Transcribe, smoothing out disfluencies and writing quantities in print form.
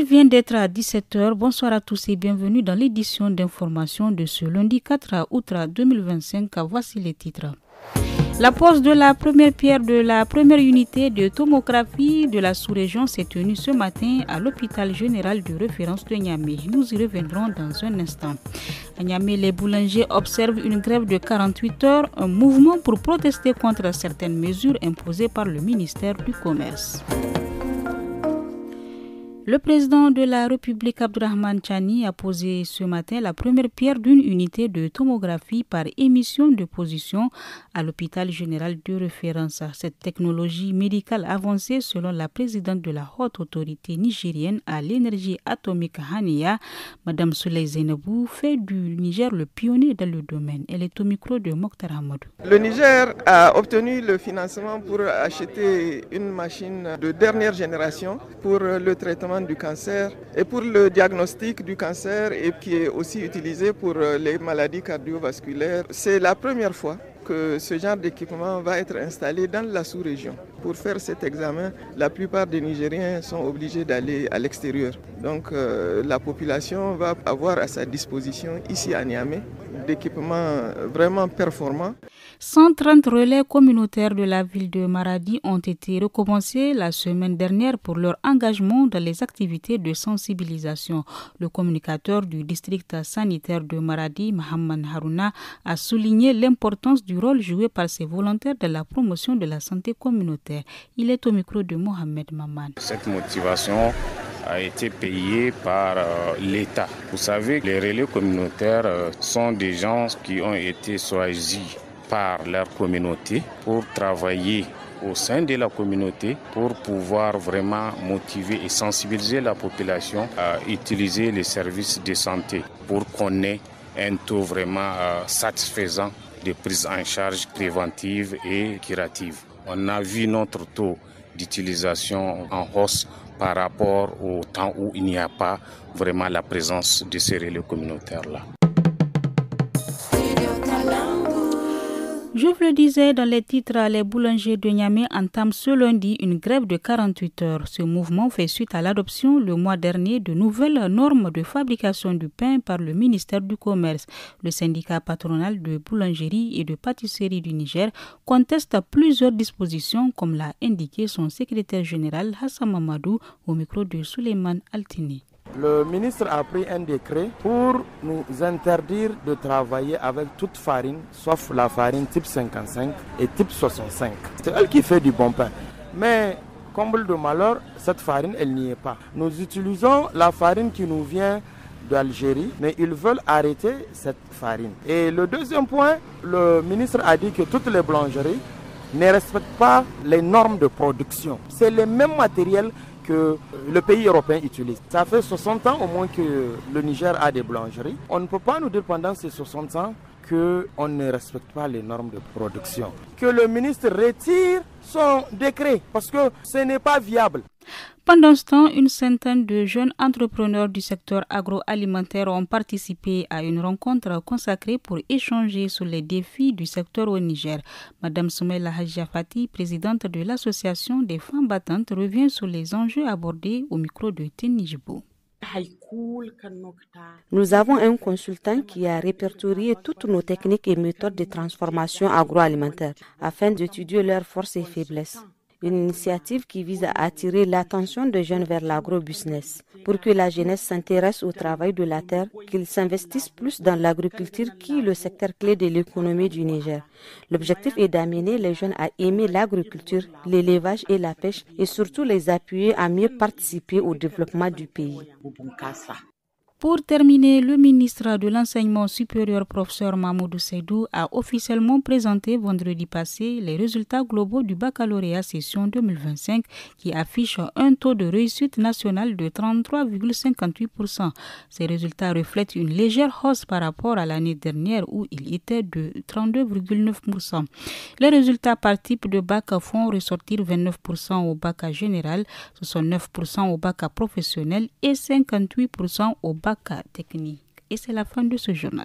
Il vient d'être à 17h. Bonsoir à tous et bienvenue dans l'édition d'information de ce lundi 4 août 2025. Voici les titres. La pose de la première pierre de la première unité de tomographie de la sous-région s'est tenue ce matin à l'hôpital général de référence de Niamey. Nous y reviendrons dans un instant. À Niamey, les boulangers observent une grève de 48 heures, un mouvement pour protester contre certaines mesures imposées par le ministère du Commerce. Le président de la République, Abdourahmane Tchani, a posé ce matin la première pierre d'une unité de tomographie par émission de position à l'hôpital général de référence. Cette technologie médicale avancée, selon la présidente de la haute autorité nigérienne à l'énergie atomique Haniya, Mme Souley Zainabou, fait du Niger le pionnier dans le domaine. Elle est au micro de Mokhtar Hamadou. Le Niger a obtenu le financement pour acheter une machine de dernière génération pour le traitement du cancer et pour le diagnostic du cancer et qui est aussi utilisé pour les maladies cardiovasculaires. C'est la première fois que ce genre d'équipement va être installé dans la sous-région. Pour faire cet examen, la plupart des Nigériens sont obligés d'aller à l'extérieur. Donc la population va avoir à sa disposition ici à Niamey d'équipements vraiment performants. 130 relais communautaires de la ville de Maradi ont été recommencés la semaine dernière pour leur engagement dans les activités de sensibilisation. Le communicateur du district sanitaire de Maradi, Mohamed Harouna, a souligné l'importance du rôle joué par ces volontaires dans la promotion de la santé communautaire. Il est au micro de Mohamed Maman. Cette motivation a été payé par l'État. Vous savez, les relais communautaires sont des gens qui ont été choisis par leur communauté pour travailler au sein de la communauté pour pouvoir vraiment motiver et sensibiliser la population à utiliser les services de santé pour qu'on ait un taux vraiment satisfaisant de prise en charge préventive et curative. On a vu notre taux d'utilisation en hausse par rapport au temps où il n'y a pas vraiment la présence de ces relais communautaires-là. Je vous le disais dans les titres, les boulangers de Niamey entament ce lundi une grève de 48 heures. Ce mouvement fait suite à l'adoption le mois dernier de nouvelles normes de fabrication du pain par le ministère du Commerce. Le syndicat patronal de boulangerie et de pâtisserie du Niger conteste plusieurs dispositions, comme l'a indiqué son secrétaire général Hassan Mamadou au micro de Souleymane Altini. Le ministre a pris un décret pour nous interdire de travailler avec toute farine, sauf la farine type 55 et type 65. C'est elle qui fait du bon pain. Mais, comble de malheur, cette farine, elle n'y est pas. Nous utilisons la farine qui nous vient d'Algérie, mais ils veulent arrêter cette farine. Et le deuxième point, le ministre a dit que toutes les boulangeries ne respectent pas les normes de production. C'est le même matériel que le pays européen utilise. Ça fait 60 ans au moins que le Niger a des boulangeries. On ne peut pas nous dire pendant ces 60 ans qu'on ne respecte pas les normes de production. Que le ministre retire son décret parce que ce n'est pas viable. Pendant ce temps, une centaine de jeunes entrepreneurs du secteur agroalimentaire ont participé à une rencontre consacrée pour échanger sur les défis du secteur au Niger. Madame Soumaïla Hadjafati, présidente de l'association des femmes battantes, revient sur les enjeux abordés au micro de Ténijbo. Nous avons un consultant qui a répertorié toutes nos techniques et méthodes de transformation agroalimentaire afin d'étudier leurs forces et faiblesses. Une initiative qui vise à attirer l'attention des jeunes vers l'agrobusiness pour que la jeunesse s'intéresse au travail de la terre, qu'ils s'investissent plus dans l'agriculture qui est le secteur clé de l'économie du Niger. L'objectif est d'amener les jeunes à aimer l'agriculture, l'élevage et la pêche et surtout les appuyer à mieux participer au développement du pays. Pour terminer, le ministre de l'Enseignement supérieur, professeur Mahmoudou Seydou, a officiellement présenté vendredi passé les résultats globaux du baccalauréat session 2025 qui affiche un taux de réussite nationale de 33,58%. Ces résultats reflètent une légère hausse par rapport à l'année dernière où il était de 32,9%. Les résultats par type de bac font ressortir 29% au bac général, 69% au bac professionnel et 58% au bac technique. Et c'est la fin de ce journal.